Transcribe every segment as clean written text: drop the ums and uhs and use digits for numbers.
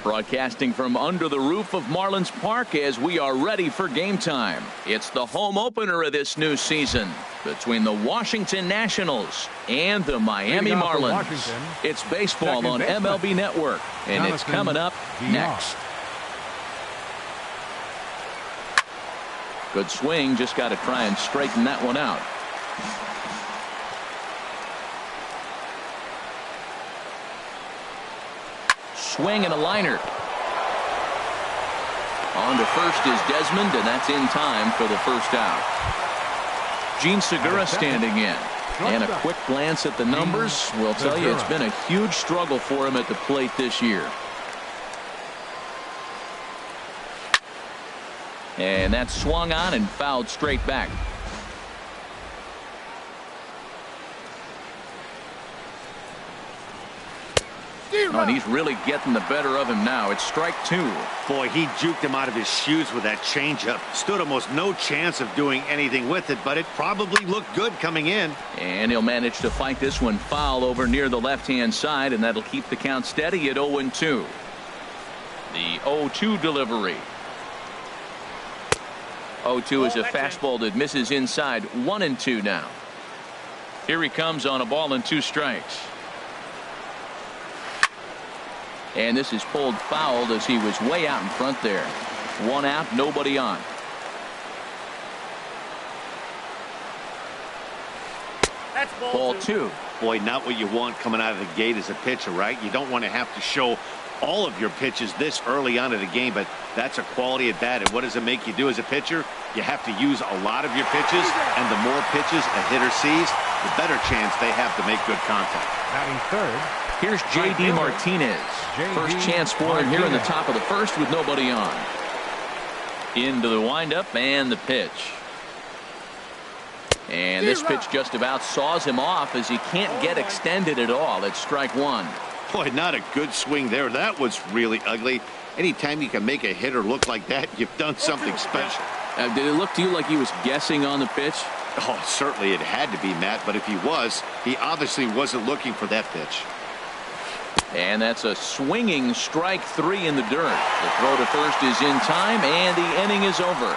Broadcasting from under the roof of Marlins Park as we are ready for game time. It's the home opener of this new season between the Washington Nationals and the Miami Marlins. It's baseball on MLB Network, and it's coming up next. Good swing, just got to try and straighten that one out. Swing and a liner. On to first is Desmond, and that's in time for the first out. Gene Segura standing in. And a quick glance at the numbers will tell you it's been a huge struggle for him at the plate this year. And that's swung on and fouled straight back. Oh, and he's really getting the better of him now. It's strike two. Boy, he juked him out of his shoes with that changeup. Stood almost no chance of doing anything with it, but it probably looked good coming in. And he'll manage to fight this one foul over near the left-hand side, and that'll keep the count steady at 0-2. The 0-2 delivery. 0-2 is a fastball that misses inside. 1-2 now. Here he comes on a ball and 2 strikes. And this is pulled fouled as he was way out in front there. 1 out, nobody on. That's ball 2. Boy, not what you want coming out of the gate as a pitcher, right? You don't want to have to show all of your pitches this early on in the game, but that's a quality at bat. And what does it make you do as a pitcher? You have to use a lot of your pitches, and the more pitches a hitter sees, the better chance they have to make good contact. Batting third. Here's J.D. Martinez. First chance for him here in the top of the first with nobody on. Into the windup and the pitch. And this pitch just about saws him off as he can't get extended at all. It's strike 1. Boy, not a good swing there. That was really ugly. Anytime you can make a hitter look like that, you've done something special. Did it look to you like he was guessing on the pitch? Oh, certainly it had to be, Matt, but if he was, he obviously wasn't looking for that pitch. And that's a swinging strike 3 in the dirt. The throw to first is in time, and the inning is over.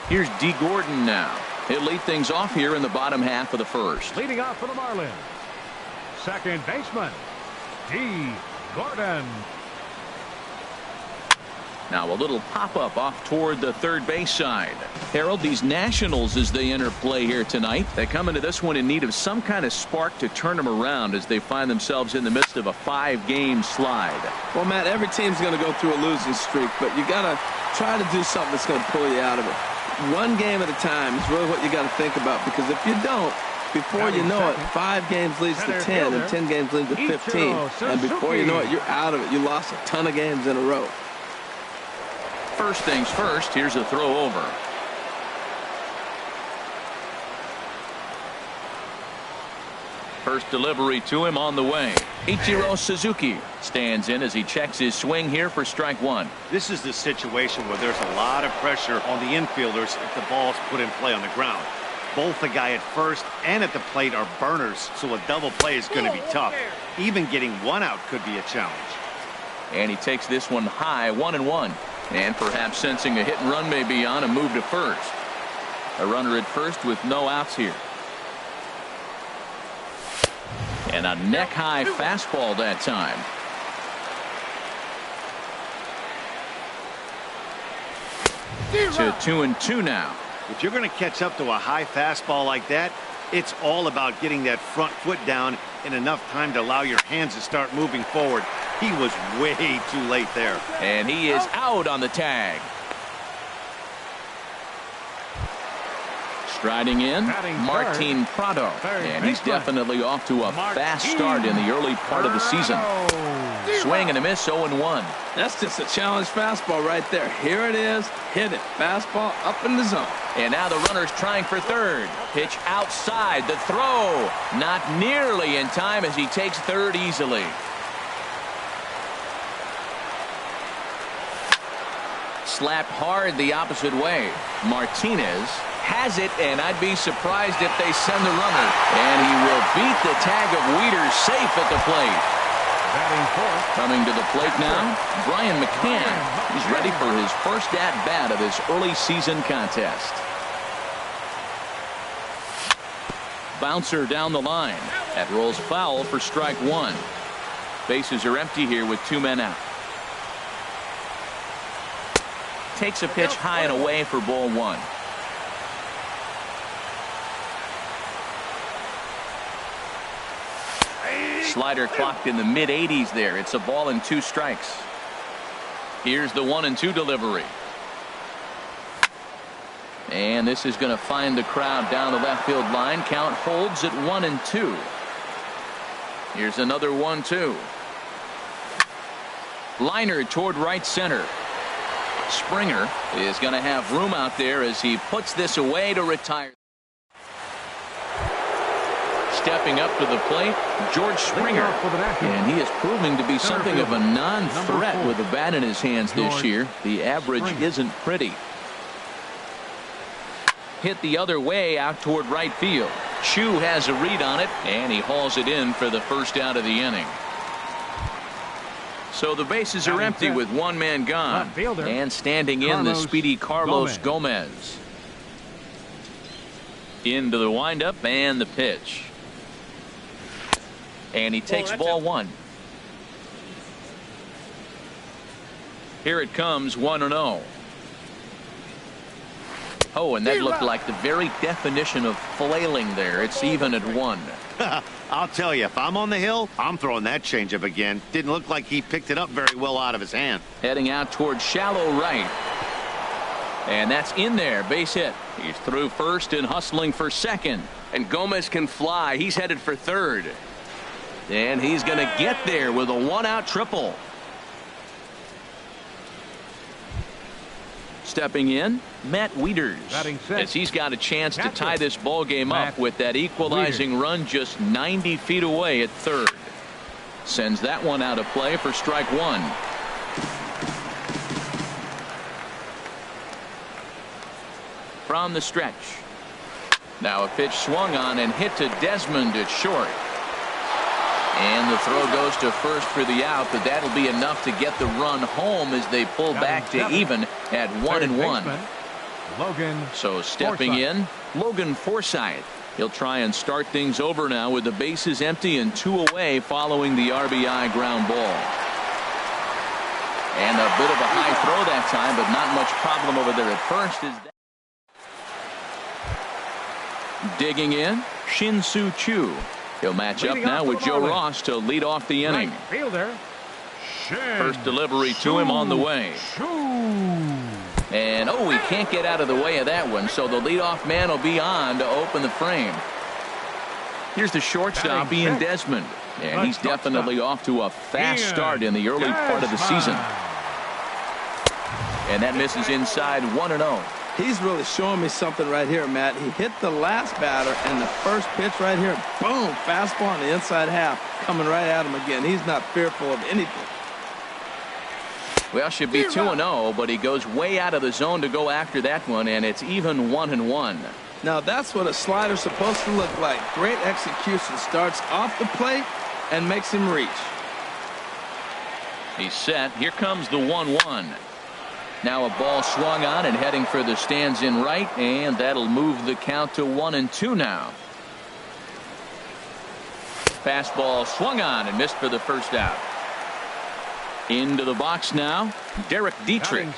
Here's D. Gordon now. He'll lead things off here in the bottom half of the first. Leading off for the Marlins, second baseman, D. Gordon. Now a little pop-up off toward the third base side. Harold, these Nationals, as they enter play here tonight, they come into this one in need of some kind of spark to turn them around as they find themselves in the midst of a 5-game slide. Well, Matt, every team's going to go through a losing streak, but you got to try to do something that's going to pull you out of it. One game at a time is really what you got to think about, because if you don't, before you know it, 5 games leads to 10, and 10 games leads to 15. And before you know it, you're out of it. You lost a ton of games in a row. First things first, here's a throw over. First delivery to him on the way. Ichiro Suzuki stands in as he checks his swing here for strike 1. This is the situation where there's a lot of pressure on the infielders if the ball's put in play on the ground. Both the guy at first and at the plate are burners, so a double play is going to be tough. Even getting 1 out could be a challenge. And he takes this one high, 1-1. And perhaps sensing a hit and run may be on, a move to first. A runner at first with no outs here. And a neck-high fastball that time. To 2-2 now. If you're going to catch up to a high fastball like that, it's all about getting that front foot down in enough time to allow your hands to start moving forward. He was way too late there. And he is out on the tag. Striding in, Martin Prado. And he's definitely off to a fast start in the early part of the season. Swing and a miss, 0-1. That's just a challenge fastball right there. Here it is. Hit it. Fastball up in the zone. And now the runner's trying for third. Pitch outside. The throw not nearly in time as he takes third easily. Slapped hard the opposite way. Martinez has it, and I'd be surprised if they send the runner. And he will beat the tag of Wieters safe at the plate. Batting fourth. Coming to the plate now, Brian McCann. He's ready for his first at-bat of this early season contest. Bouncer down the line. That rolls foul for strike one. Bases are empty here with 2 men out. Takes a pitch high and away for ball one. Slider clocked in the mid-80s there. It's a ball and 2 strikes. Here's the 1-2 delivery. And this is going to find the crowd down the left field line. Count holds at 1-2. Here's another 1-2. Liner toward right center. Springer is going to have room out there as he puts this away to retire. Stepping up to the plate, George Springer, and he is proving to be something of a non-threat with a bat in his hands this year. The average isn't pretty. Hit the other way out toward right field. Chu has a read on it, and he hauls it in for the first out of the inning. So the bases are empty with 1 man gone, and standing in the speedy Carlos Gomez. Into the windup and the pitch. And he takes ball 1. Here it comes, 1-0. Oh, and that looked like the very definition of flailing there. It's even at 1. I'll tell you, if I'm on the hill, I'm throwing that changeup again. Didn't look like he picked it up very well out of his hand. Heading out toward shallow right. And that's in there, base hit. He's through first and hustling for second. And Gomez can fly. He's headed for third. And he's going to get there with a 1-out triple. Stepping in, Matt Wieters, as he's got a chance to tie this ball game up with that equalizing run just 90 feet away at third. Sends that one out of play for strike 1. From the stretch. Now a pitch swung on and hit to Desmond at short. And the throw goes to first for the out, but that'll be enough to get the run home as they pull back to even at 1-1. So stepping in, Logan Forsythe. He'll try and start things over now with the bases empty and 2 away following the RBI ground ball. And a bit of a high throw that time, but not much problem over there at first. Digging in, Shin-Soo Choo. He'll match up now with Joe Ross to lead off the inning. First delivery to him on the way. And he can't get out of the way of that one, so the leadoff man will be on to open the frame. Here's the shortstop, Ian Desmond, and he's definitely off to a fast start in the early part of the season. And that misses inside, 1-0. He's really showing me something right here, Matt. He hit the last batter, and the first pitch right here, boom, fastball on the inside half, coming right at him again. He's not fearful of anything. Well, should be 2-0, but he goes way out of the zone to go after that one, and it's even 1-1. Now, that's what a slider's supposed to look like. Great execution. Starts off the plate and makes him reach. He's set. Here comes the 1-1. Now a ball swung on and heading for the stands in right, and that'll move the count to 1-2 now. Fastball swung on and missed for the first out. Into the box now, Derek Dietrich.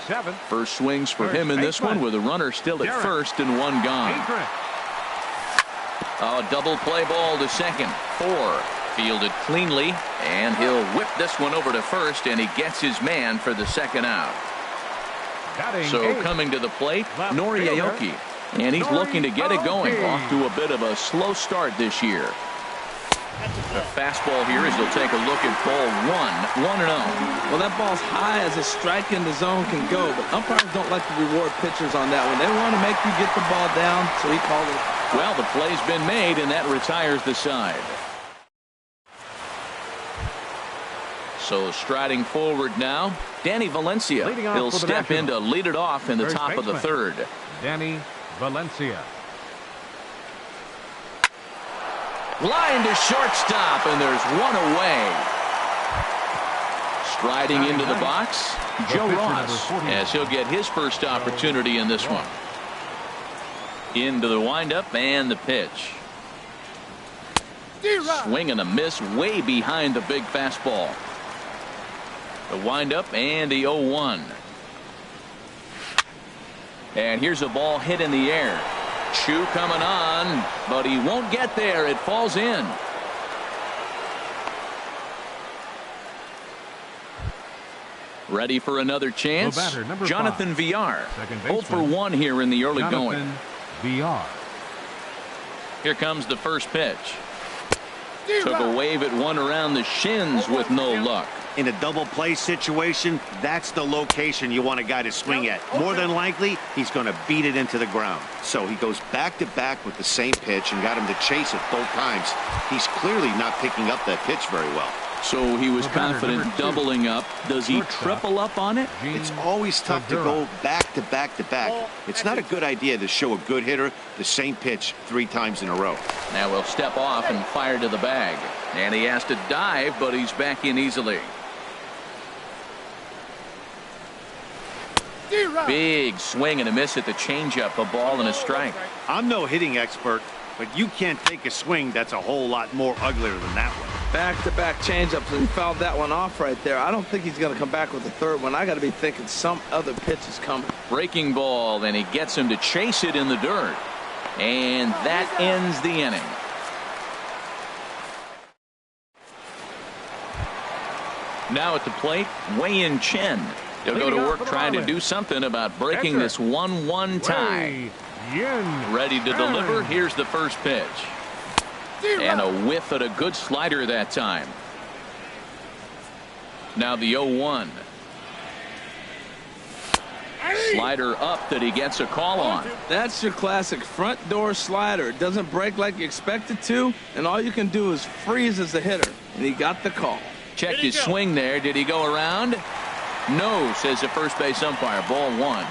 First swings for him in this one with a runner still at first and 1 gone. A double play ball to second. 4. Fielded cleanly, and he'll whip this one over to first, and he gets his man for the second out. So coming to the plate, Nori Aoki, and he's looking to get it going. Off to a bit of a slow start this year. The fastball here as he'll take a look at ball 1, 1-0. Well, that ball's high as a strike in the zone can go, but umpires don't like to reward pitchers on that one. They want to make you get the ball down, so he called it. Well, the play's been made, and that retires the side. So striding forward now, Danny Valencia. He'll step in to lead it off in the top of the third. Danny Valencia. Line to shortstop, and there's one away. Striding into the box, Joe Ross, as he'll get his first opportunity in this one. Into the windup and the pitch. Swing and a miss way behind the big fastball. The windup and the 0-1. And here's a ball hit in the air. Chew coming on, but he won't get there. It falls in. Ready for another chance. Jonathan Villar. 0 for 1 here in the early going. VR. Here comes the first pitch. Took a wave at one around the shins with no luck. In a double play situation, that's the location you want a guy to swing at. More than likely, he's going to beat it into the ground. So he goes back to back with the same pitch and got him to chase it both times. He's clearly not picking up that pitch very well. So he was confident doubling up. Does he triple up on it? It's always tough to go back to back to back. It's not a good idea to show a good hitter the same pitch 3 times in a row. Now he'll step off and fire to the bag. And he has to dive, but he's back in easily. Big swing and a miss at the changeup, a ball and a strike. I'm no hitting expert, but you can't take a swing that's a whole lot more uglier than that one. Back-to-back changeups, and he fouled that one off right there. I don't think he's going to come back with the third one. I got to be thinking some other pitch is coming. Breaking ball, and he gets him to chase it in the dirt. And that ends the inning. Now at the plate, Wei-Yin Chen. He'll go to work trying to do something about breaking this 1-1 tie. Ready to deliver. Here's the first pitch. And a whiff at a good slider that time. Now the 0-1. Slider up that he gets a call on. That's your classic front door slider. It doesn't break like you expect it to, and all you can do is freeze as a hitter. And he got the call. Checked his swing there. Did he go around? No, says the first base umpire. Ball 1.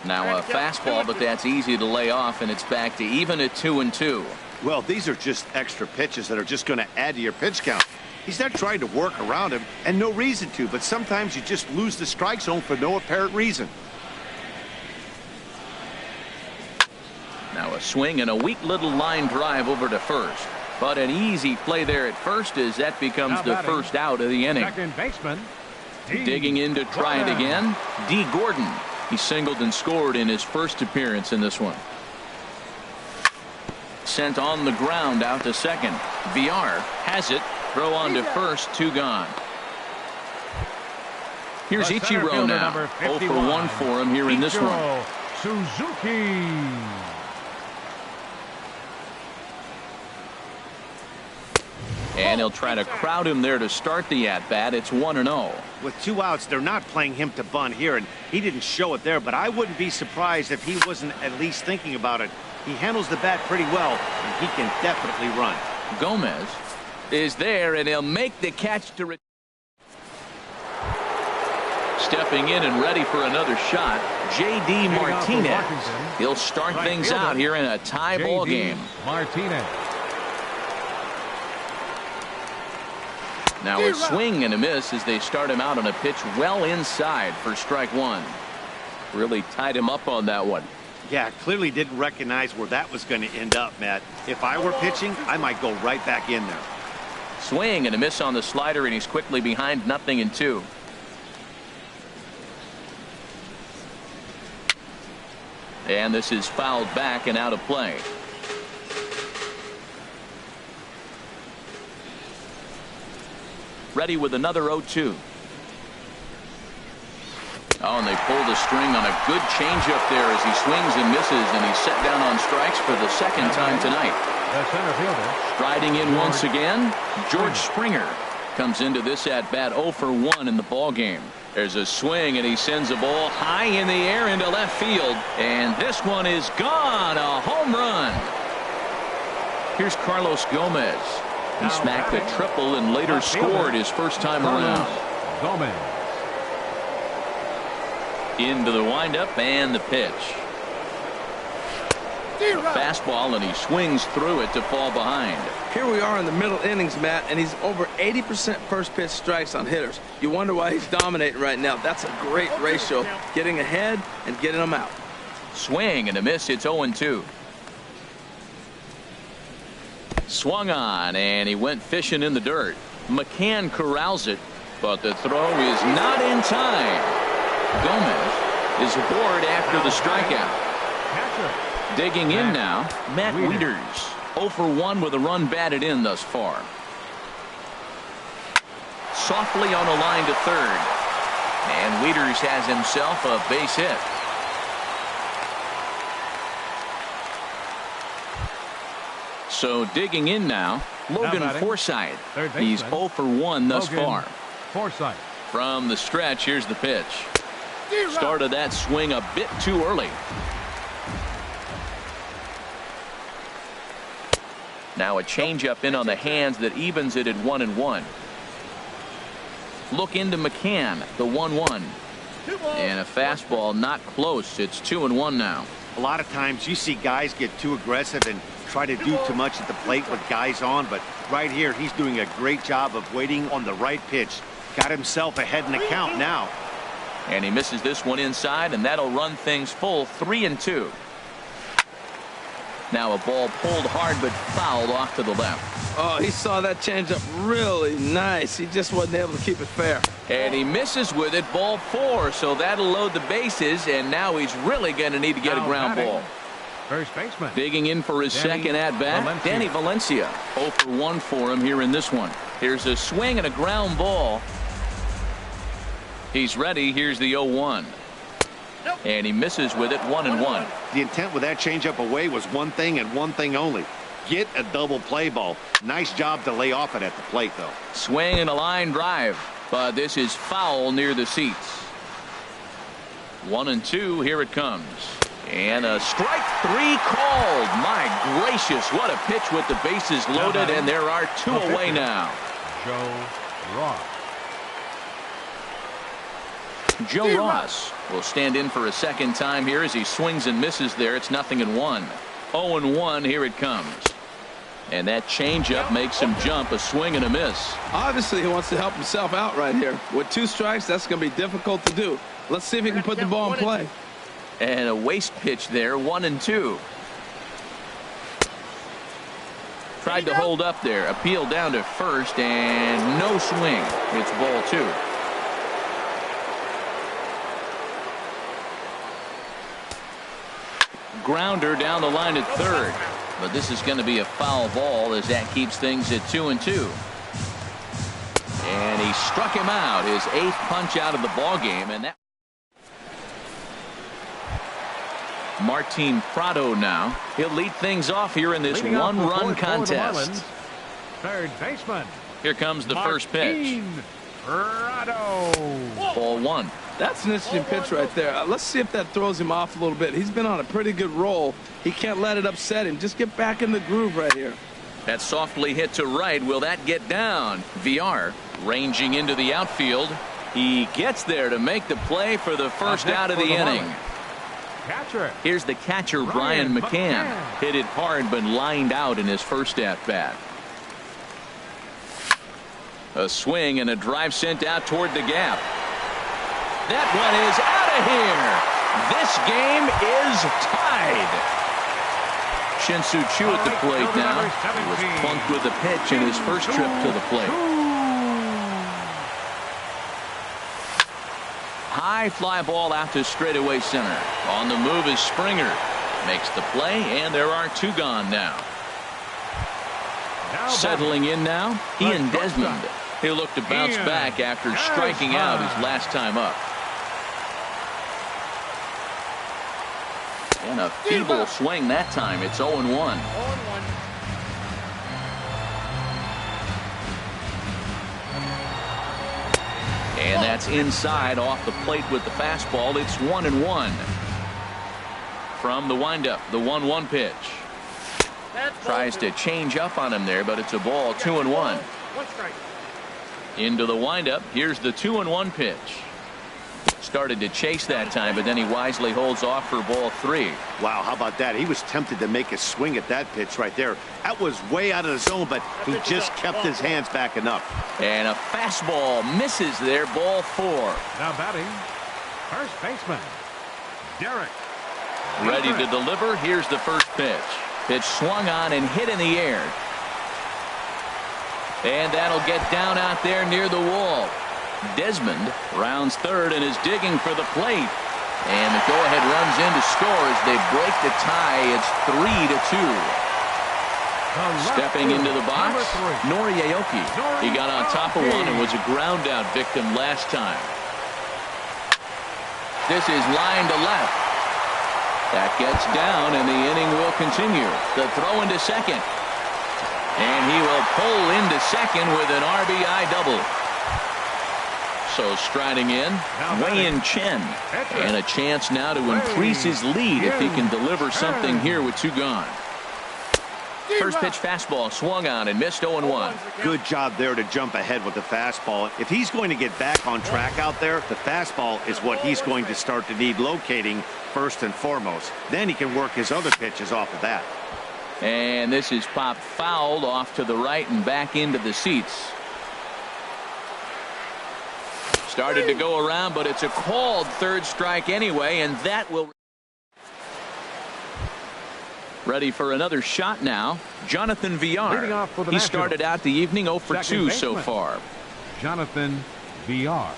Now a fastball, but that's easy to lay off, and it's back to even at 2-2. Well, these are just extra pitches that are just going to add to your pitch count. He's not trying to work around him, and no reason to, but sometimes you just lose the strike zone for no apparent reason. Now a swing and a weak little line drive over to first. But an easy play there at first as that becomes the first out of the inning. Second baseman. Digging in to try it again. D. Gordon. He singled and scored in his first appearance in this one. Sent on the ground out to second. VR has it. Throw on to first. 2 gone. Here's Ichiro now. 0 for 1 for him here in this one. Suzuki. And he'll try to crowd him there to start the at-bat. It's 1-0. With 2 outs, they're not playing him to bunt here, and he didn't show it there, but I wouldn't be surprised if he wasn't at least thinking about it. He handles the bat pretty well, and he can definitely run. Gomez is there, and he'll make the catch to stepping in and ready for another shot. J.D. Martinez. He'll start things out here in a tie ball game. Martinez. Now a swing and a miss as they start him out on a pitch well inside for strike 1. Really tied him up on that one. Yeah, clearly didn't recognize where that was going to end up, Matt. If I were pitching, I might go right back in there. Swing and a miss on the slider, and he's quickly behind 0-2. And this is fouled back and out of play. Ready with another 0-2. Oh, and they pull the string on a good changeup there as he swings and misses, and he's set down on strikes for the second time tonight. The center fielder. Striding in once again, George Springer comes into this at bat 0 for 1 in the ball game. There's a swing, and he sends a ball high in the air into left field, and this one is gone. A home run. Here's Carlos Gomez. He smacked a triple and later scored his first time around. Gomez. Into the windup and the pitch. A fastball, and he swings through it to fall behind. Here we are in the middle innings, Matt, and he's over 80% first pitch strikes on hitters. You wonder why he's dominating right now. That's a great ratio, getting ahead and getting them out. Swing and a miss. It's 0-2. Swung on, and he went fishing in the dirt. McCann corrals it, but the throw is not in time. Gomez is aboard after the strikeout. Digging in now, Matt Wieters. 0 for 1 with a run batted in thus far. Softly on the line to third. And Wieters has himself a base hit. So digging in now, Logan Forsythe. He's 0 for 1 thus far. Forsythe. From the stretch, here's the pitch. Started that swing a bit too early. Now a changeup in on the hands that evens it at 1-1. Look into McCann, the 1-1. And a fastball not close. It's 2-1 now. A lot of times you see guys get too aggressive and try to do too much at the plate with guys on, but right here he's doing a great job of waiting on the right pitch. Got himself ahead in the count now. And he misses this one inside, and that'll run things full 3-2. Now a ball pulled hard but fouled off to the left. Oh, he saw that changeup really nice. He just wasn't able to keep it fair. And he misses with it, ball 4, so that'll load the bases, and now he's really going to need to get a ground ball. First baseman. Digging in for his second at-bat, Danny Valencia. 0 for 1 for him here in this one. Here's a swing and a ground ball. He's ready. Here's the 0-1. And he misses with it, 1-1. The intent with that changeup away was one thing and one thing only. Get a double play ball. Nice job to lay off it at the plate, though. Swing and a line drive, but this is foul near the seats. 1-2. Here it comes. And a strike 3 called. My gracious, what a pitch with the bases loaded, and there are 2 away now. Joe Ross will stand in for a second time here as he swings and misses there. It's 0-1. 0-1. Here it comes. And that changeup makes him jump. A swing and a miss. Obviously, he wants to help himself out right here. With 2 strikes, that's going to be difficult to do. Let's see if he can put the ball in play. And a waste pitch there, 1-2. Tried to hold up there. Appeal down to first, and no swing. It's ball 2. Grounder down the line at third. But this is going to be a foul ball as that keeps things at 2-2. And he struck him out, his 8th punch out of the ball game, and that Martin Prado now. He'll lead things off here in this one-run contest. Third baseman. Here comes the first pitch. Prado. Ball 1. That's an interesting pitch right there. Let's see if that throws him off a little bit. He's been on a pretty good roll. He can't let it upset him. Just get back in the groove right here. That softly hit to right. Will that get down? VR ranging into the outfield. He gets there to make the play for the first out of the inning. Catcher. Here's the catcher, Brian McCann. Hit it hard but lined out in his first at-bat. A swing and a drive sent out toward the gap. That one is out of here. This game is tied. Shin-Soo Choo at the plate now. He was plunked with a pitch in his first trip to the plate. High fly ball out to straightaway center. On the move is Springer. Makes the play, and there are 2 gone now. Settling in now, Ian Desmond. He'll look to bounce back after striking out his last time up. And a feeble swing that time. It's 0-1. And that's inside off the plate with the fastball. It's 1-1. From the windup, the 1-1 pitch. Tries to change up on him there, but it's a ball. 2-1. Into the windup. Here's the 2-1 pitch. Started to chase that time, but then he wisely holds off for ball 3. Wow, how about that? He was tempted to make a swing at that pitch right there. That was way out of the zone, but he just kept his hands back enough. And a fastball misses there, ball 4. Now batting, first baseman, Derek. Ready to deliver. Here's the first pitch. Pitch swung on and hit in the air. And that'll get down out there near the wall. Desmond rounds third and is digging for the plate. And the go-ahead runs in to score as they break the tie. It's 3-2. Stepping into the box, Nori Aoki. He got on top of one and was a ground-out victim last time. This is line to left. That gets down, and the inning will continue. The throw into second. And he will pull into second with an RBI double. So striding in, Wei-Yin Chen. And a chance now to increase his lead if he can deliver something here with 2 gone. First pitch fastball swung on and missed 0-1. Good job there to jump ahead with the fastball. If he's going to get back on track out there, the fastball is what he's going to start to need locating first and foremost. Then he can work his other pitches off of that. And this is popped fouled off to the right and back into the seats. Started to go around, but it's a called third strike anyway, and that will. Ready for another shot now. Jonathan Villar. He started out the evening 0 for 2 so far. Jonathan Villar.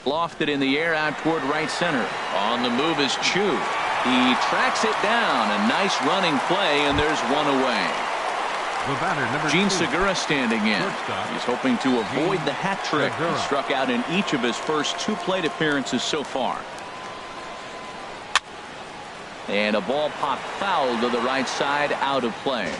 Lofted in the air out toward right center. On the move is Chu. He tracks it down. A nice running play, and there's one away. Gene Segura standing in. He's hoping to avoid the hat trick. He struck out in each of his first 2 plate appearances so far. And a ball popped foul to the right side, out of play.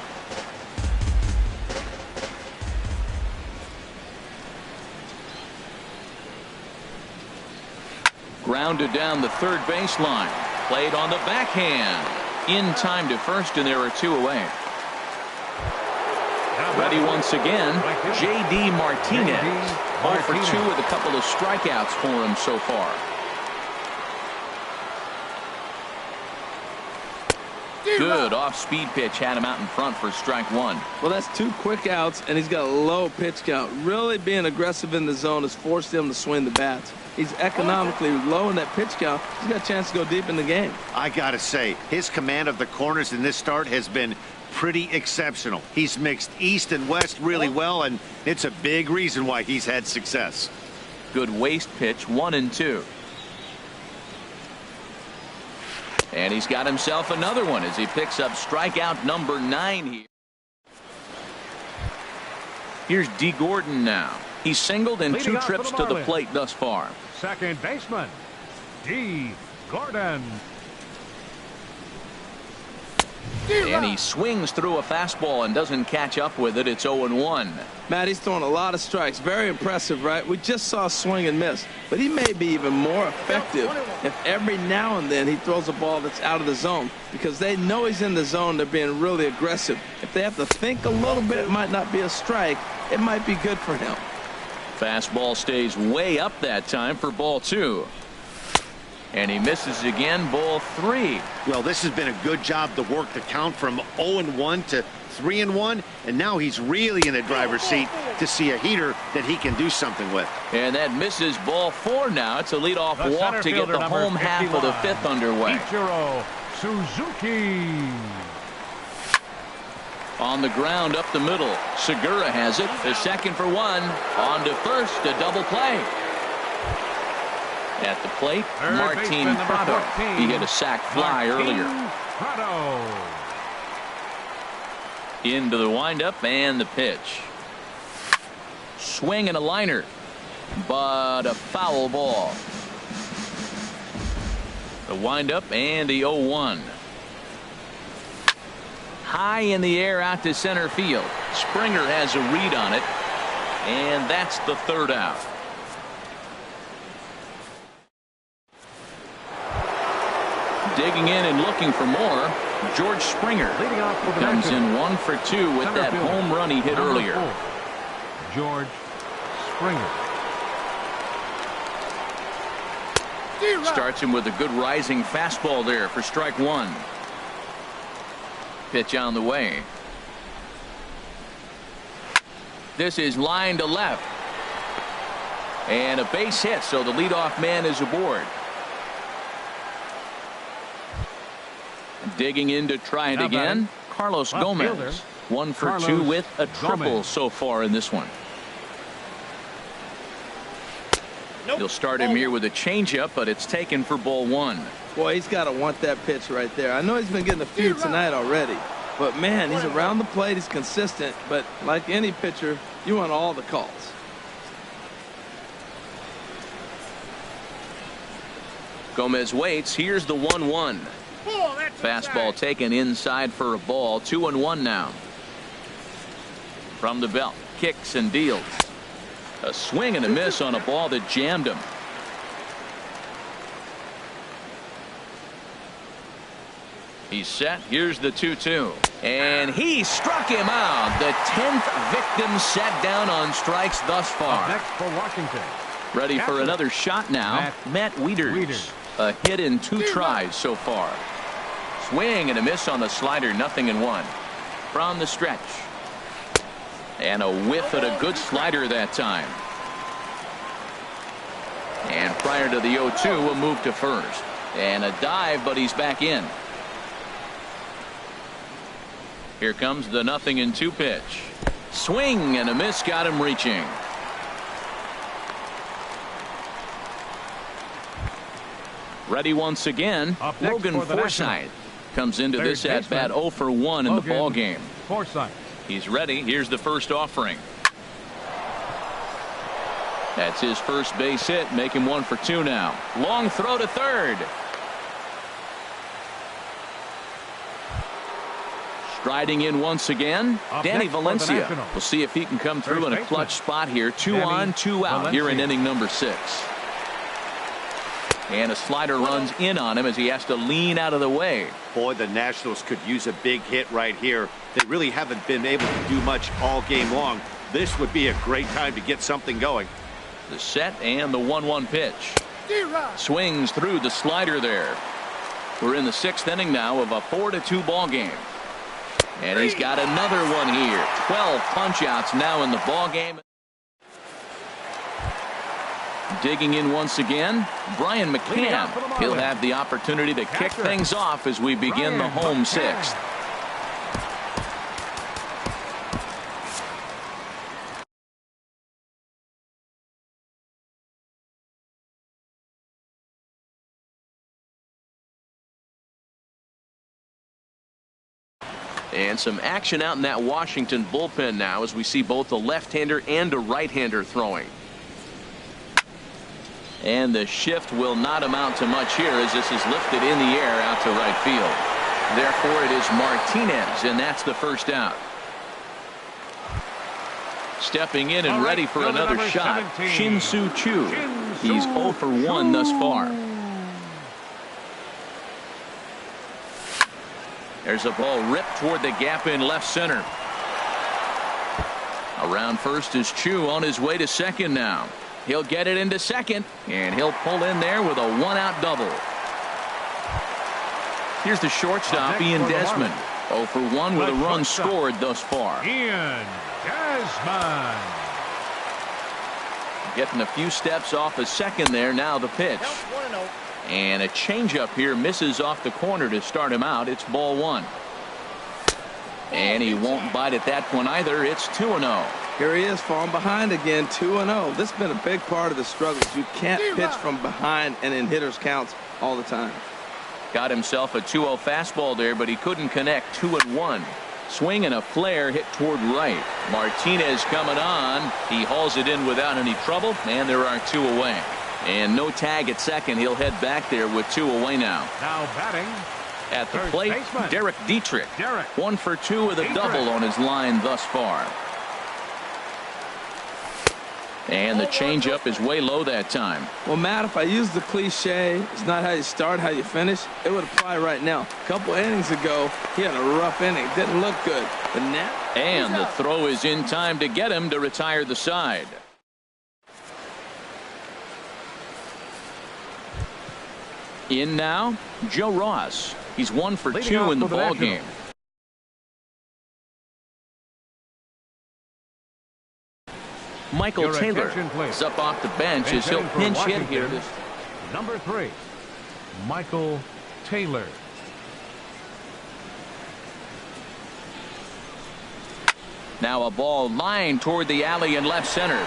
Grounded down the third baseline. Played on the backhand. In time to first, and there are 2 away. Ready once again, J.D. Martinez. 0 for 2 with a couple of strikeouts for him so far. Good off-speed pitch had him out in front for strike 1. Well, that's 2 quick outs, and he's got a low pitch count. Really being aggressive in the zone has forced him to swing the bats. He's economically low in that pitch count. He's got a chance to go deep in the game. I got to say, his command of the corners in this start has been pretty exceptional. He's mixed east and west really well, and it's a big reason why he's had success. Good waist pitch, 1-2. And he's got himself another one as he picks up strikeout number 9 here. Here's D. Gordon now. He's singled in 2 trips to the plate thus far. Second baseman, D. Gordon. And he swings through a fastball and doesn't catch up with it. It's 0-1. Matt, he's throwing a lot of strikes. Very impressive, right? We just saw a swing and miss. But he may be even more effective if every now and then he throws a ball that's out of the zone. Because they know he's in the zone. They're being really aggressive. If they have to think a little bit, it might not be a strike. It might be good for him. Fastball stays way up that time for ball 2. And he misses again, ball 3. Well, this has been a good job to work the count from 0-1 to 3-1, and now he's really in the driver's seat to see a heater that he can do something with. And that misses ball 4 now. It's a leadoff walk to get the home half of the 5th underway. Ichiro Suzuki. On the ground up the middle. Segura has it. The second for 1. On to first, a double play. At the plate, Martin Prado. He hit a sac fly earlier. Into the windup and the pitch. Swing and a liner, but a foul ball. The windup and the 0-1. High in the air out to center field. Springer has a read on it, and that's the 3rd out. Digging in and looking for more, George Springer comes in 1 for 2 with that home run he hit earlier. George Springer. Starts him with a good rising fastball there for strike one. Pitch on the way. This is line to left. And a base hit, so the leadoff man is aboard. Digging in to try it again. Carlos Gomez. 1 for 2 with a triple so far in this one. He'll start him here with a changeup, but it's taken for ball one. Boy, he's got to want that pitch right there. I know he's been getting a few tonight already, but man, he's around the plate. He's consistent, but like any pitcher, you want all the calls. Gomez waits. Here's the 1-1. Fastball taken inside for a ball. 2-1 now. From the belt, kicks and deals. A swing and a miss on a ball that jammed him. He's set. Here's the 2-2. And he struck him out. The 10th victim set down on strikes thus far. Next for Washington. Ready for another shot now. Matt Wieters. A hit in 2 tries so far. Swing and a miss on the slider. 0-1. From the stretch. And a whiff at a good slider that time. And prior to the 0-2, a move to first. And a dive, but he's back in. Here comes the 0-2 pitch. Swing and a miss, got him reaching. Ready once again. Logan Forsythe comes into this at bat 0 for 1 in the ball game. Forsythe. He's ready. Here's the first offering. That's his first base hit. Make him 1 for 2 now. Long throw to third. Striding in once again. Danny Valencia. We'll see if he can come through in a clutch spot here. 2 on, 2 out here in inning number 6. And a slider runs in on him as he has to lean out of the way. Boy, the Nationals could use a big hit right here. They really haven't been able to do much all game long. This would be a great time to get something going. The set and the 1-1 pitch. Swings through the slider there. We're in the 6th inning now of a 4-2 ball game. And he's got another one here. 12 punch outs now in the ball game. Digging in once again, Brian McCann. He'll have the opportunity to kick things off as we begin the home 6th. And some action out in that Washington bullpen now as we see both a left-hander and a right-hander throwing. And the shift will not amount to much here as this is lifted in the air out to right field. Therefore, it is Martinez, and that's the first out. Stepping in and ready for another shot, Shin-Soo Choo. He's 0 for 1 thus far. There's a ball ripped toward the gap in left center. Around first is Choo on his way to second now. He'll get it into second, and he'll pull in there with a 1-out double. Here's the shortstop, Ian Desmond. 0 for 1 with a run scored thus far. Ian Desmond. Getting a few steps off a second there. Now the pitch. And a changeup here misses off the corner to start him out. It's ball 1. And he won't bite at that one either. It's 2-0. Here he is falling behind again, 2-0. This has been a big part of the struggles. You can't pitch from behind and in hitters counts all the time. Got himself a 2-0 fastball there, but he couldn't connect. 2-1. Swing and a flare hit toward right. Martinez coming on. He hauls it in without any trouble, and there are 2 away. And no tag at second. He'll head back there with 2 away now. Now batting. At the plate, Derek Dietrich. 1 for 2 with a double on his line thus far. And the changeup is way low that time. Well, Matt, if I use the cliche, it's not how you start, how you finish, it would apply right now. A couple innings ago, he had a rough inning. Didn't look good. But now. And the throw is in time to get him to retire the side. In now, Joe Ross. He's 1 for Leading 2 off in the for the ball Nationals. game. Michael Your Taylor attention, please. is up off the bench as he'll Bench pinch hit Washington, here. Number 3, Michael Taylor. Now a ball lined toward the alley in left center.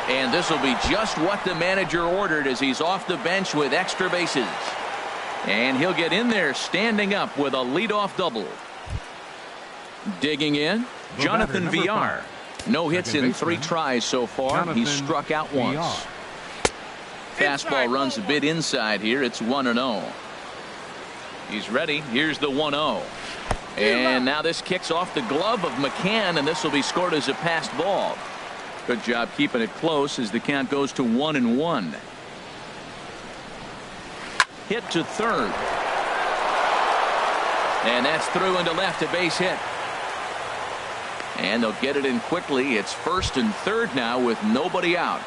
And this will be just what the manager ordered as he's off the bench with extra bases. And he'll get in there standing up with a leadoff double. Digging in, Jonathan batter, VR. No hits Second in baseman, 3 tries so far. Jonathan He's struck out once. VR. Fastball runs a bit inside here. It's 1-0. He's ready. Here's the 1-0. And now this kicks off the glove of McCann, and this will be scored as a passed ball. Good job keeping it close as the count goes to 1-1. Hit to third. And that's through into left, a base hit. And they'll get it in quickly. It's first and third now with nobody out.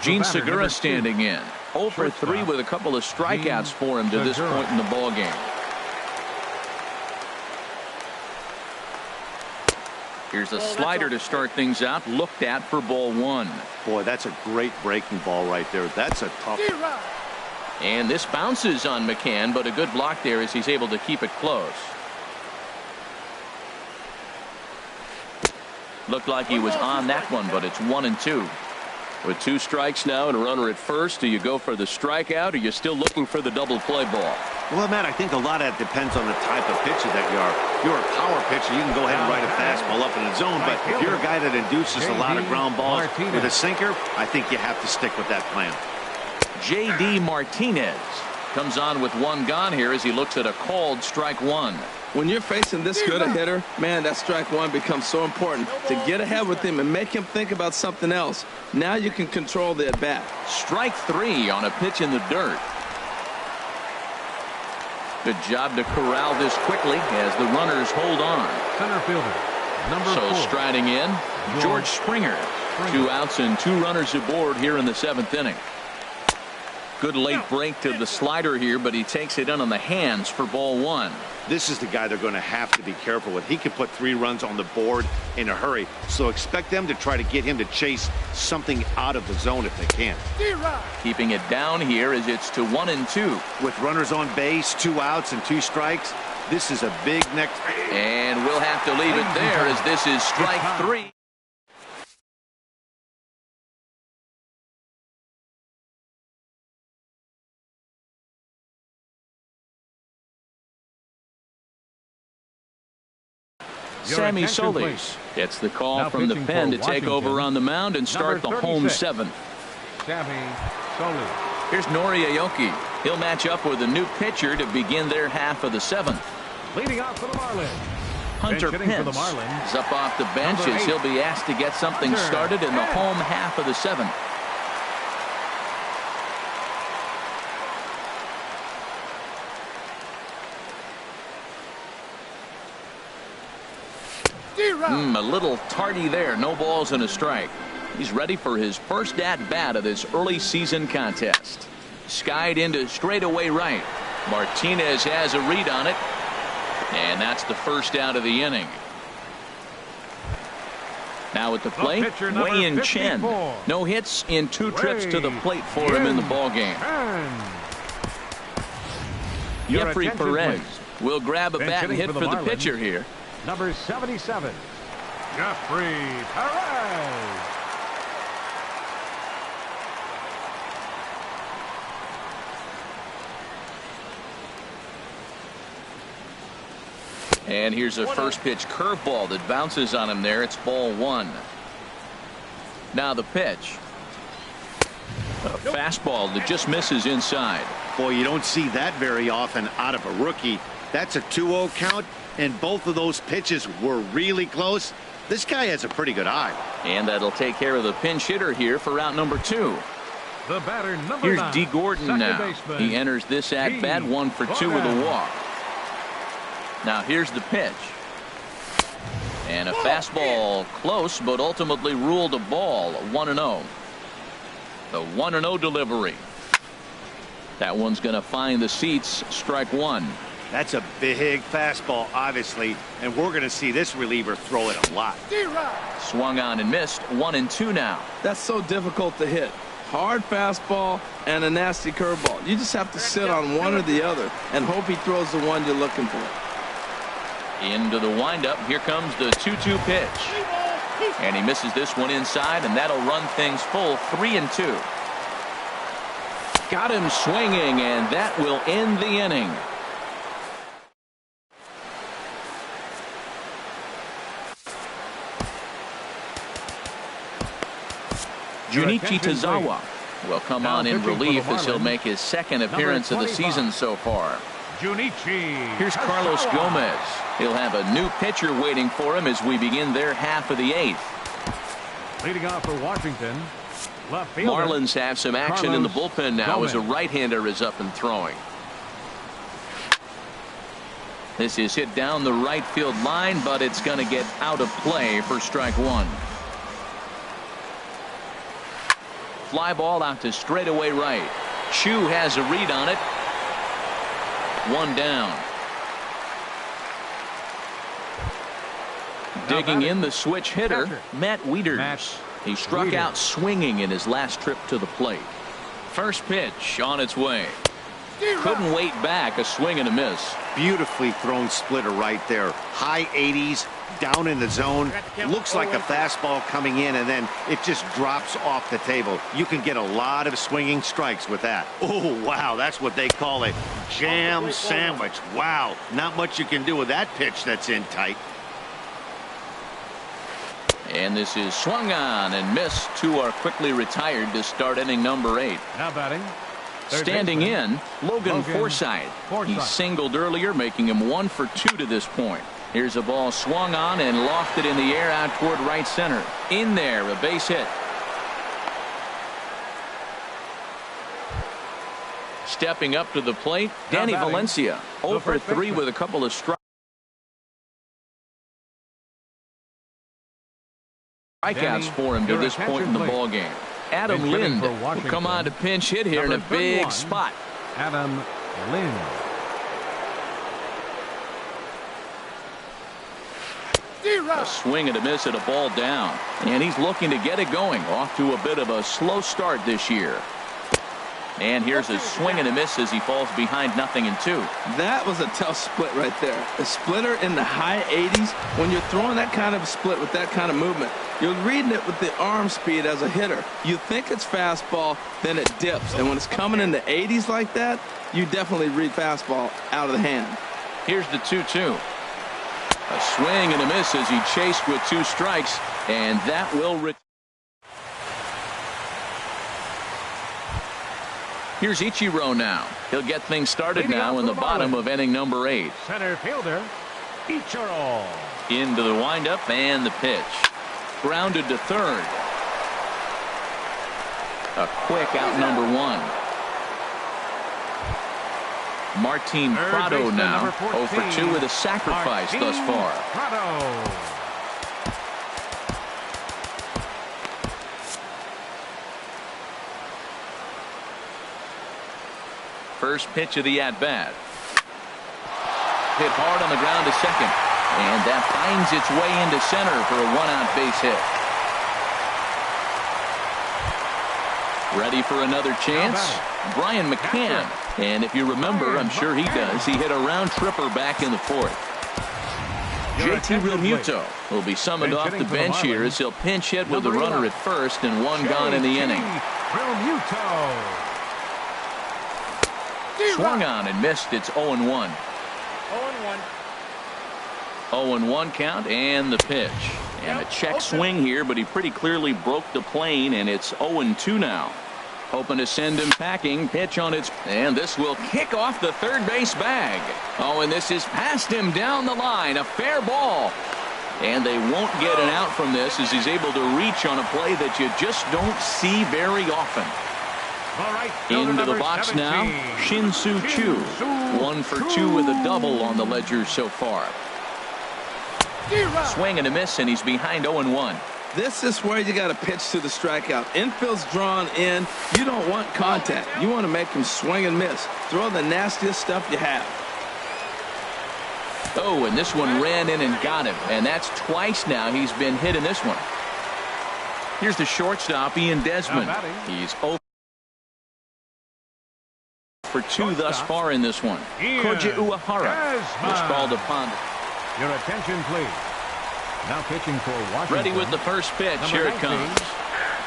Gene batter, Segura number 2. standing in. 0 for 3 with a couple of strikeouts for him to this Segura. point in the ball game. Here's a slider to start things out. Looked at for ball 1. Boy, that's a great breaking ball right there. That's a tough. And this bounces on McCann, but a good block there as he's able to keep it close. Looked like he was on that one, but it's 1-2. With 2 strikes now and a runner at first, do you go for the strikeout, or are you still looking for the double play ball? Well, Matt, I think a lot of that depends on the type of pitcher that you are. If you're a power pitcher, you can go ahead and ride a fastball up in the zone. But if you're a guy that induces a lot of ground balls with a sinker, I think you have to stick with that plan. J.D. Martinez comes on with 1 gone here as he looks at a called strike 1. When you're facing this good a hitter, man, that strike 1 becomes so important to get ahead with him and make him think about something else. Now you can control the at bat. Strike 3 on a pitch in the dirt. Good job to corral this quickly as the runners hold on. Center fielder, number 4. So striding in, George Springer. 2 outs and 2 runners aboard here in the 7th inning. Good late break to the slider here, but he takes it in on the hands for ball 1. This is the guy they're going to have to be careful with. He can put 3 runs on the board in a hurry, so expect them to try to get him to chase something out of the zone if they can. Keeping it down here as it's to 1-2. With runners on base, 2 outs and 2 strikes, this is a big next. And we'll have to leave it there as this is strike 3. Sammy Solis gets the call Now from the pitching pen for to take over Washington, on the mound and start the number home 36. 7th. Sammy Solis. Here's Nori Aoki. He'll match up with a new pitcher to begin their half of the 7th. Leading off for the Marlins. Hunter Bench hitting for the Pence Marlins, is up off the bench number as 8. he'll be asked to get something Hunter started in the Pence. home half of the 7th. A little tardy there. No balls and a strike. He's ready for his first at-bat of this early season contest. Skied into straightaway right. Martinez has a read on it. And that's the first out of the inning. Now at the plate, pitcher, number Wei-Yin Chen. 54. No hits in 2 trips to the plate for him in the ball game. Your Jeffrey attention, Perez please. will grab a Bench bat and hitting hit for for the the Marlins. pitcher here. Number 77, Jeffrey Perez. And here's a first pitch curveball that bounces on him there. It's ball 1. Now the pitch. A fastball that just misses inside. Boy, you don't see that very often out of a rookie. That's a 2-0 count, and both of those pitches were really close. This guy has a pretty good eye. And that'll take care of the pinch hitter here for out number 2. The batter, number Here's 9, D. Gordon second now. baseman, He enters this at bat 1 for 2 with a walk. Now here's the pitch. And a fastball close, but ultimately ruled a ball. 1-0. The 1-0 delivery. That one's going to find the seats. Strike one. That's a big fastball, obviously, and we're going to see this reliever throw it a lot. Swung on and missed. 1-2 now. That's so difficult to hit. Hard fastball and a nasty curveball. You just have to sit on one or the other and hope he throws the one you're looking for. Into the windup. Here comes the 2-2 pitch. And he misses this one inside, and that'll run things full. 3-2. Got him swinging, and that will end the inning. Junichi Tazawa will come on in relief as he'll make his second appearance of the season so far. Here's Carlos Gomez. He'll have a new pitcher waiting for him as we begin their half of the eighth. Leading off for Washington, left fielder Marlins have some action in the bullpen now as a right-hander is up and throwing. This is hit down the right field line, but it's going to get out of play for strike one. Fly ball out to straightaway right. Chu has a read on it. One down. Digging in the switch hitter, Matt Wieters. He struck out swinging in his last trip to the plate. First pitch on its way. Couldn't wait back. A swing and a miss. Beautifully thrown splitter right there. High 80s, down in the zone. Looks like a fastball coming in, and then it just drops off the table. You can get a lot of swinging strikes with that. Oh, wow, that's what they call a jam sandwich. Wow, not much you can do with that pitch that's in tight. And this is swung on and missed. Two are quickly retired to start inning number 8. now batting. Standing in, Logan Forsythe. He singled earlier, making him 1 for 2 to this point. Here's a ball swung on and lofted in the air out toward right center. In there, a base hit. Stepping up to the plate, Danny Valencia. 0 for 3 with a couple of strikeouts for him to this point in the ball game. Adam Lind will come on to pinch hit here in a big spot. Adam Lind. A swing and a miss at a ball down. And he's looking to get it going. Off to a bit of a slow start this year. And here's a swing and a miss as he falls behind 0-2. That was a tough split right there. A splitter in the high 80s. When you're throwing that kind of split with that kind of movement, you're reading it with the arm speed as a hitter. You think it's fastball, then it dips. And when it's coming in the 80s like that, you definitely read fastball out of the hand. Here's the 2-2. A swing and a miss as he chased with 2 strikes. And that will return. Here's Ichiro now. He'll get things started now in the bottom of inning number 8. Center fielder, Ichiro. Into the windup and the pitch. Grounded to third. A quick out number 1. Martin Prado now. 0 for 2 with a sacrifice thus far. Prado. First pitch of the at-bat. Hit hard on the ground to second. And that finds its way into center for a 1-out base hit. Ready for another chance? Brian McCann. And if you remember, I'm sure he does, he hit a round tripper back in the 4th. JT Realmuto will be summoned off the bench here as he'll pinch hit with the runner at first and 1 gone in the inning. Realmuto. Swung on and missed. It's 0-1. 0-1 count and the pitch. And a check swing here, but he pretty clearly broke the plane, and it's 0-2 now. Hoping to send him packing. Pitch on its. And this will kick off the third base bag. Oh, and this is past him down the line. A fair ball. And they won't get an out from this as he's able to reach on a play that you just don't see very often. Into the box now, Shin-Soo Choo. 1 for 2 with a double on the ledger so far. Swing and a miss, and he's behind 0-1. This is where you got to pitch to the strikeout. Infield's drawn in. You don't want contact. You want to make him swing and miss. Throw the nastiest stuff you have. Oh, and this one ran in and got him. And that's twice now he's been hit in this one. Here's the shortstop, Ian Desmond. He's 0 for 2 thus far in this one. Koji Uehara was called upon. Your attention, please. Now pitching for Washington. Ready with the first pitch. Here it comes.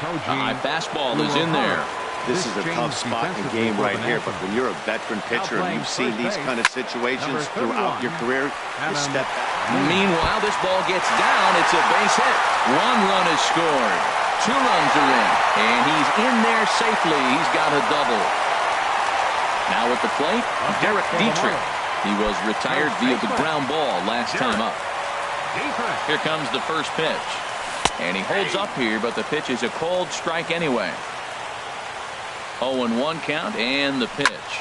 A high fastball is in there. This is a tough spot in the game right here, but when you're a veteran pitcher and you've seen these kind of situations throughout your career, you step back. Meanwhile, this ball gets down. It's a base hit. 1 run is scored. 2 runs are in, and he's in there safely. He's got a double. Now at the plate, Derek Dietrich. He was retired via the ground ball last time up. Here comes the first pitch. And he holds up here, but the pitch is a cold strike anyway. 0-1 count, and the pitch.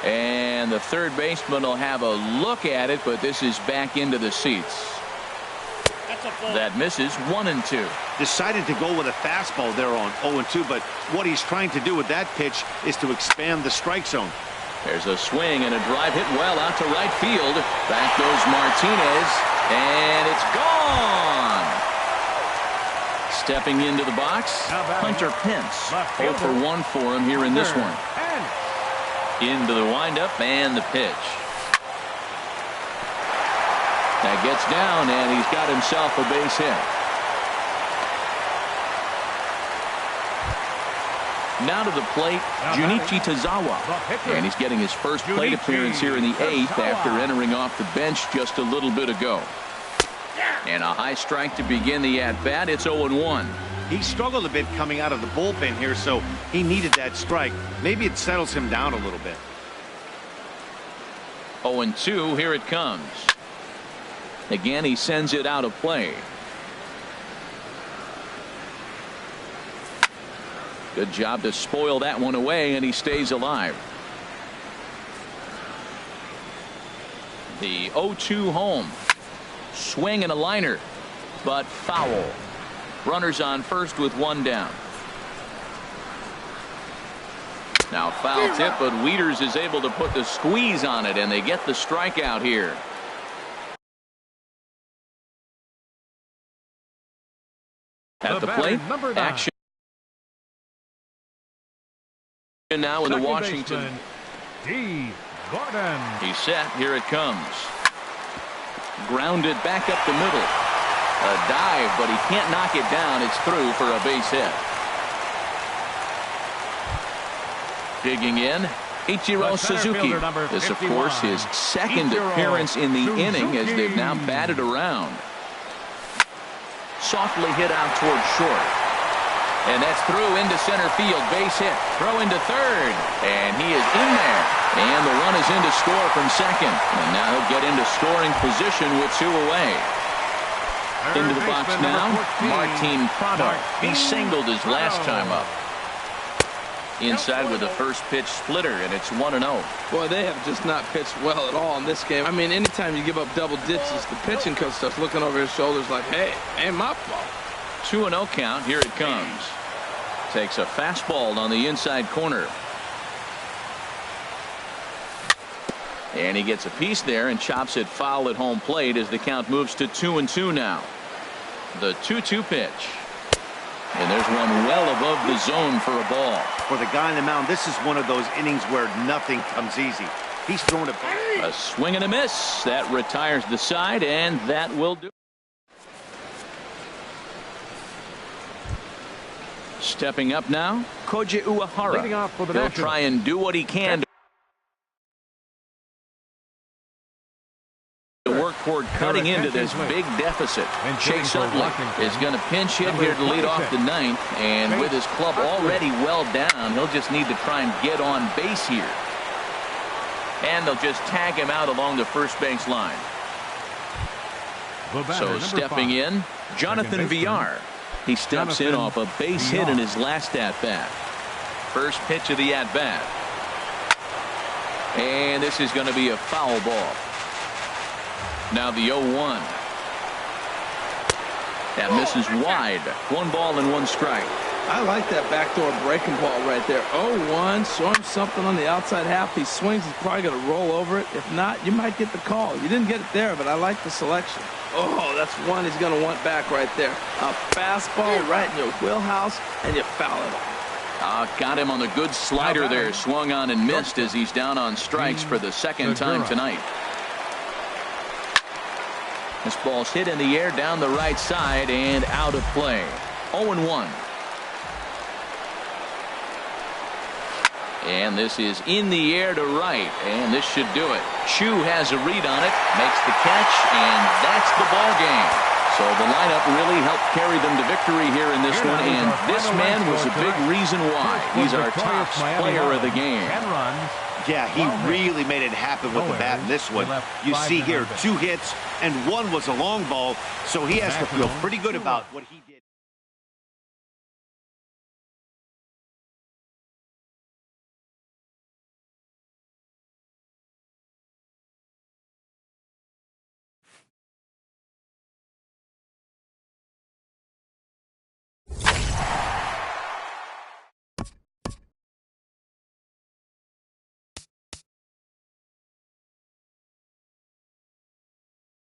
And the third baseman will have a look at it, but this is back into the seats. That misses. 1-2. Decided to go with a fastball there on 0-2, but what he's trying to do with that pitch is to expand the strike zone. There's a swing and a drive hit well out to right field. Back goes Martinez, and it's gone. Stepping into the box, Hunter Pence. 0 for 1 for him here in this one. Into the windup and the pitch. That gets down, and he's got himself a base hit. Now to the plate, Junichi Tazawa. And he's getting his first plate appearance here in the 8th after entering off the bench just a little bit ago. And a high strike to begin the at-bat. It's 0-1. He struggled a bit coming out of the bullpen here, so he needed that strike. Maybe it settles him down a little bit. 0-2, here it comes. Again, he sends it out of play. Good job to spoil that one away, and he stays alive. The 0-2 home. Swing and a liner, but foul. Runners on first with 1 down. Now foul tip, but Wieters is able to put the squeeze on it, and they get the strikeout here. At the plate, action now in the Washington. He's set. Here it comes. Grounded back up the middle. A dive, but he can't knock it down. It's through for a base hit. Digging in, Ichiro Suzuki. This, of course, his second appearance in the inning as they've now batted around. Softly hit out towards short. And that's through into center field. Base hit. Throw into third. And he is in there. And the run is in to score from second. And now he'll get into scoring position with 2 away. Into the box now, Martin Prado. He singled his last time up. Inside with a first pitch splitter, and it's 1-0. Boy, they have just not pitched well at all in this game. I mean, anytime you give up double digits, the pitching coach starts looking over his shoulders like, hey, ain't my fault. 2-0 count. Here it comes. Takes a fastball on the inside corner. And he gets a piece there and chops it foul at home plate as the count moves to 2-2 now. The 2-2 pitch. And there's one well above the zone for a ball. For the guy on the mound, this is one of those innings where nothing comes easy. He's throwing a swing and a miss. That retires the side, and that will do. Stepping up now, Koji Uehara. He'll try and do what he can to work toward cutting into this big deficit. Chase Utley is going to pinch hit here to lead off the 9th, and with his club already well down, he'll just need to try and get on base here. And they'll just tag him out along the first base line. So stepping in, Jonathan Villar. He steps in off a base hit in his last at-bat. First pitch of the at-bat. And this is going to be a foul ball. Now the 0-1. That misses wide. 1 ball and 1 strike. I like that backdoor breaking ball right there. 0-1. Show him something on the outside half. He swings. He's probably going to roll over it. If not, you might get the call. You didn't get it there, but I like the selection. Oh, that's one he's going to want back right there. A fastball right in your wheelhouse, and you foul it off. Got him on the good slider there. Swung on and missed as he's down on strikes for the second time tonight. This ball's hit in the air down the right side and out of play. 0-1. And this is in the air to right, and this should do it. Chu has a read on it, makes the catch, and that's the ball game. So the lineup really helped carry them to victory here in this one, and this man was a big reason why. He's our top player of the game. Yeah, he really made it happen with the bat in this one. You see here 2 hits, and 1 was a long ball, so he has to feel pretty good about what he did.